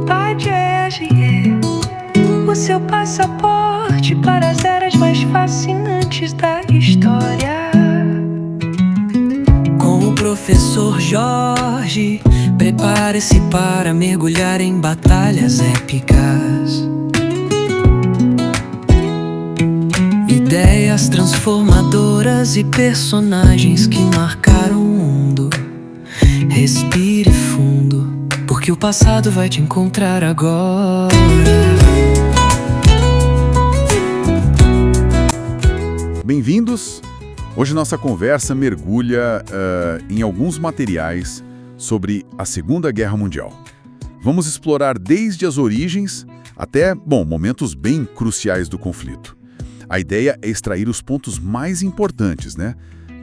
Pagesie, o seu passaporte para as eras mais fascinantes da história. Com o professor Jorge, prepare-se para mergulhar em batalhas épicas. Ideias transformadoras e personagens que marcaram o mundo. Respire fundo, porque o passado vai te encontrar agora. Bem-vindos! Hoje nossa conversa mergulha em alguns materiais sobre a Segunda Guerra Mundial. Vamos explorar desde as origens até, momentos bem cruciais do conflito. A ideia é extrair os pontos mais importantes,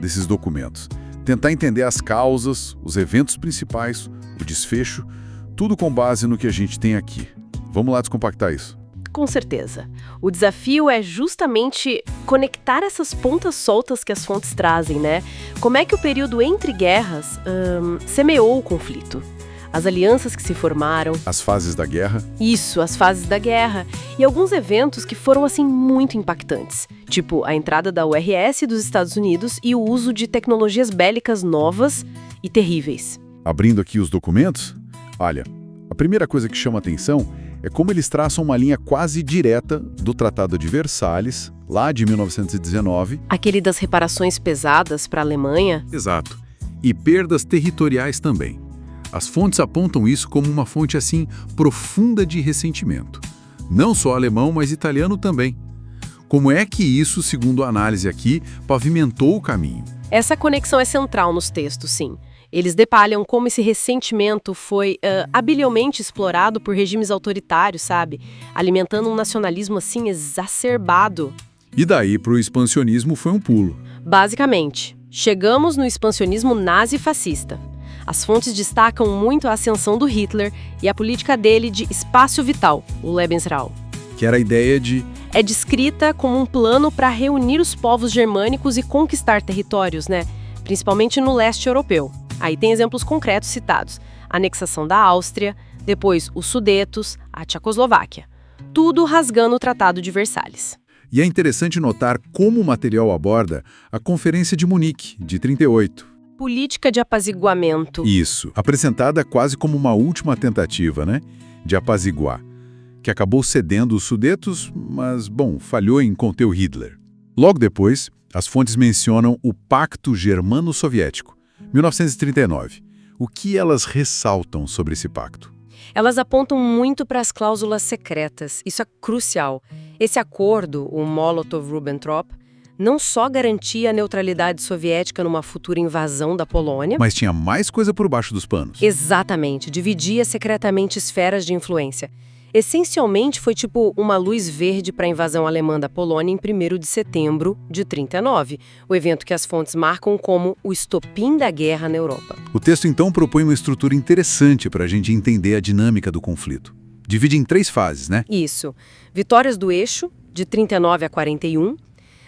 desses documentos. Tentar entender as causas, os eventos principais, o desfecho, tudo com base no que a gente tem aqui. Vamos lá descompactar isso. Com certeza. O desafio é justamente conectar essas pontas soltas que as fontes trazem, Como é que o período entre guerras semeou o conflito? As alianças que se formaram. As fases da guerra. Isso, as fases da guerra. E alguns eventos que foram, muito impactantes. Tipo, a entrada da URSS dos Estados Unidos e o uso de tecnologias bélicas novas e terríveis. Abrindo aqui os documentos, olha, a primeira coisa que chama atenção é como eles traçam uma linha quase direta do Tratado de Versalhes, lá de 1919. Aquele das reparações pesadas para a Alemanha. Exato. E perdas territoriais também. As fontes apontam isso como uma fonte, profunda de ressentimento. Não só alemão, mas italiano também. Como é que isso, segundo a análise aqui, pavimentou o caminho? Essa conexão é central nos textos, sim. Eles detalham como esse ressentimento foi habilmente explorado por regimes autoritários, alimentando um nacionalismo, exacerbado. E daí para o expansionismo foi um pulo. Basicamente, chegamos no expansionismo nazi-fascista. As fontes destacam muito a ascensão do Hitler e a política dele de espaço vital, o Lebensraum. Que era a ideia de... É descrita como um plano para reunir os povos germânicos e conquistar territórios, principalmente no leste europeu. Aí tem exemplos concretos citados. A anexação da Áustria, depois os Sudetos, a Tchecoslováquia. Tudo rasgando o Tratado de Versalhes. E é interessante notar como o material aborda a Conferência de Munique, de 1938. Política de apaziguamento. Isso, apresentada quase como uma última tentativa, de apaziguar, que acabou cedendo os Sudetos, mas, falhou em conter o Hitler. Logo depois, as fontes mencionam o Pacto Germano-Soviético, 1939. O que elas ressaltam sobre esse pacto? Elas apontam muito para as cláusulas secretas. Isso é crucial. Esse acordo, o Molotov-Ribbentrop, não só garantia a neutralidade soviética numa futura invasão da Polônia... Mas tinha mais coisa por baixo dos panos. Exatamente. Dividia secretamente esferas de influência. Essencialmente, foi tipo uma luz verde para a invasão alemã da Polônia em 1º de setembro de 1939, o evento que as fontes marcam como o estopim da guerra na Europa. O texto, então, propõe uma estrutura interessante para a gente entender a dinâmica do conflito. Divide em 3 fases, Isso. Vitórias do eixo, de 39 a 41,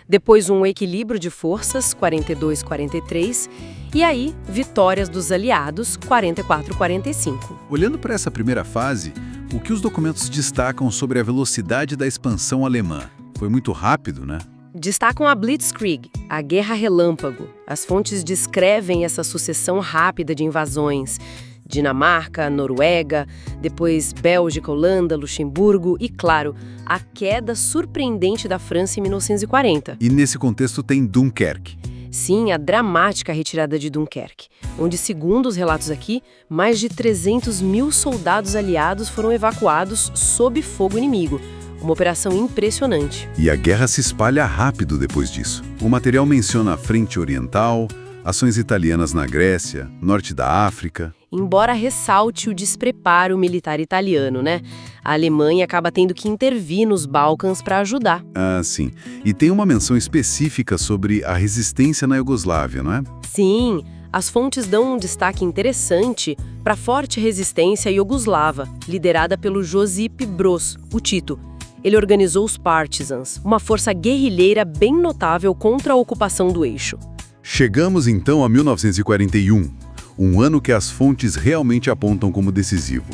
depois um equilíbrio de forças, 42-43, e aí, vitórias dos aliados, 44-45. Olhando para essa primeira fase, o que os documentos destacam sobre a velocidade da expansão alemã? Foi muito rápido, Destacam a Blitzkrieg, a Guerra Relâmpago. As fontes descrevem essa sucessão rápida de invasões. Dinamarca, Noruega, depois Bélgica, Holanda, Luxemburgo e, claro, a queda surpreendente da França em 1940. E nesse contexto tem Dunkerque. Sim, a dramática retirada de Dunkerque, onde, segundo os relatos aqui, mais de 300 mil soldados aliados foram evacuados sob fogo inimigo. Uma operação impressionante. E a guerra se espalha rápido depois disso. O material menciona a Frente Oriental, ações italianas na Grécia, norte da África. Embora ressalte o despreparo militar italiano, A Alemanha acaba tendo que intervir nos Balcãs para ajudar. Ah, sim. E tem uma menção específica sobre a resistência na Iugoslávia, não é? Sim, as fontes dão um destaque interessante para a forte resistência iugoslava, liderada pelo Josip Broz, o Tito. Ele organizou os Partisans, uma força guerrilheira bem notável contra a ocupação do eixo. Chegamos então a 1941. um ano que as fontes realmente apontam como decisivo.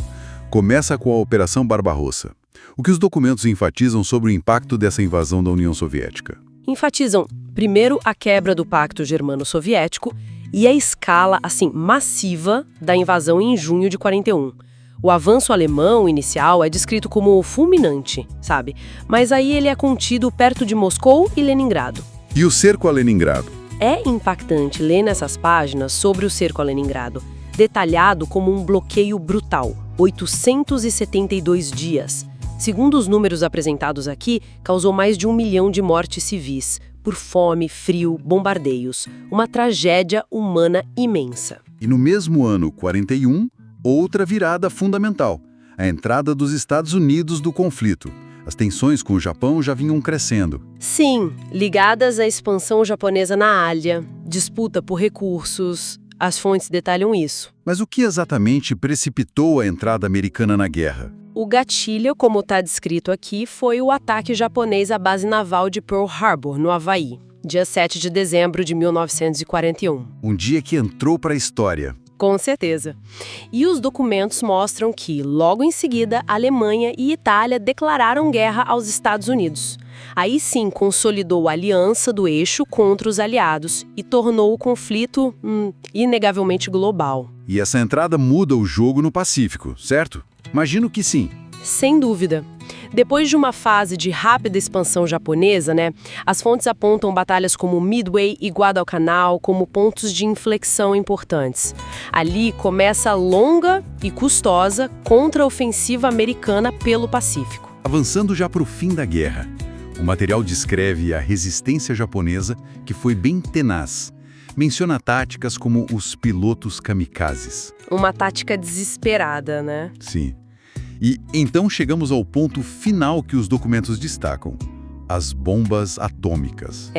Começa com a Operação Barbarossa. O que os documentos enfatizam sobre o impacto dessa invasão da União Soviética? Enfatizam, primeiro, a quebra do Pacto Germano-Soviético e a escala, assim, massiva da invasão em junho de 41. O avanço alemão inicial é descrito como fulminante, sabe? Mas aí ele é contido perto de Moscou e Leningrado. E o cerco a Leningrado? É impactante ler nessas páginas sobre o cerco a Leningrado, detalhado como um bloqueio brutal, 872 dias. Segundo os números apresentados aqui, causou mais de 1 milhão de mortes civis, por fome, frio, bombardeios. Uma tragédia humana imensa. E no mesmo ano, 41, outra virada fundamental, a entrada dos Estados Unidos do conflito. As tensões com o Japão já vinham crescendo. Sim, ligadas à expansão japonesa na Ásia, disputa por recursos. As fontes detalham isso. Mas o que exatamente precipitou a entrada americana na guerra? O gatilho, como está descrito aqui, foi o ataque japonês à base naval de Pearl Harbor, no Havaí, dia 7 de dezembro de 1941. Um dia que entrou para a história. Com certeza. E os documentos mostram que, logo em seguida, Alemanha e Itália declararam guerra aos Estados Unidos. Aí sim consolidou a aliança do eixo contra os aliados e tornou o conflito, inegavelmente global. E essa entrada muda o jogo no Pacífico, certo? Imagino que sim. Sem dúvida. Depois de uma fase de rápida expansão japonesa, as fontes apontam batalhas como Midway e Guadalcanal como pontos de inflexão importantes. Ali começa a longa e custosa contra-ofensiva americana pelo Pacífico. Avançando já para o fim da guerra, o material descreve a resistência japonesa, que foi bem tenaz. Menciona táticas como os pilotos kamikazes. Uma tática desesperada, né? Sim. E então chegamos ao ponto final que os documentos destacam: as bombas atômicas.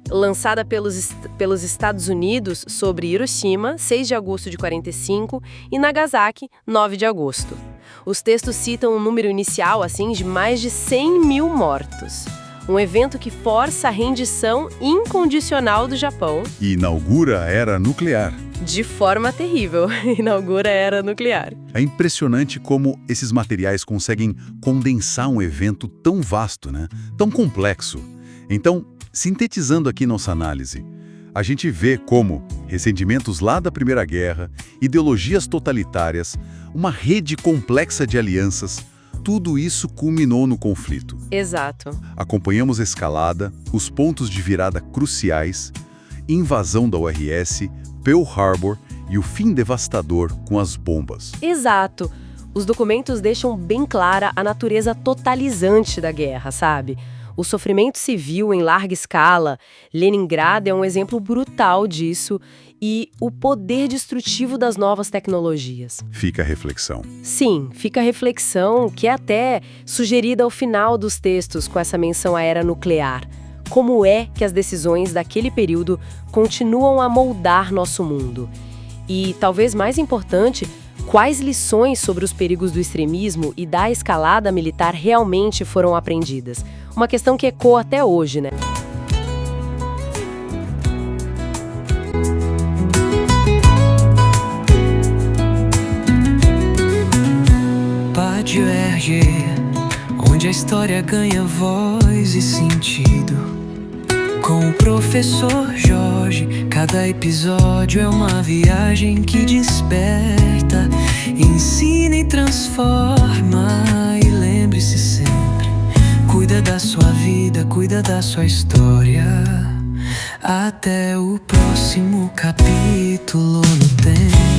Lançada pelos Estados Unidos sobre Hiroshima, 6 de agosto de 45, e Nagasaki, 9 de agosto. Os textos citam um número inicial, assim, de mais de 100 mil mortos. Um evento que força a rendição incondicional do Japão. E inaugura a era nuclear. De forma terrível, inaugura a era nuclear. É impressionante como esses materiais conseguem condensar um evento tão vasto, tão complexo. Então, sintetizando aqui nossa análise, a gente vê como ressentimentos lá da Primeira Guerra, ideologias totalitárias, uma rede complexa de alianças, tudo isso culminou no conflito. Exato. Acompanhamos a escalada, os pontos de virada cruciais, invasão da URSS, Pearl Harbor e o fim devastador com as bombas. Exato. Os documentos deixam bem clara a natureza totalizante da guerra, sabe? O sofrimento civil em larga escala, Leningrado é um exemplo brutal disso, e o poder destrutivo das novas tecnologias. Fica a reflexão. Sim, fica a reflexão, que é até sugerida ao final dos textos com essa menção à era nuclear. Como é que as decisões daquele período continuam a moldar nosso mundo? E, talvez mais importante, quais lições sobre os perigos do extremismo e da escalada militar realmente foram aprendidas? Uma questão que ecoa até hoje, Pátio RG, onde a história ganha voz e sentido. Com o professor Jorge, cada episódio é uma viagem que desperta, ensina e transforma. E lembre-se sempre, cuida da sua vida, cuida da sua história. Até o próximo capítulo no tempo.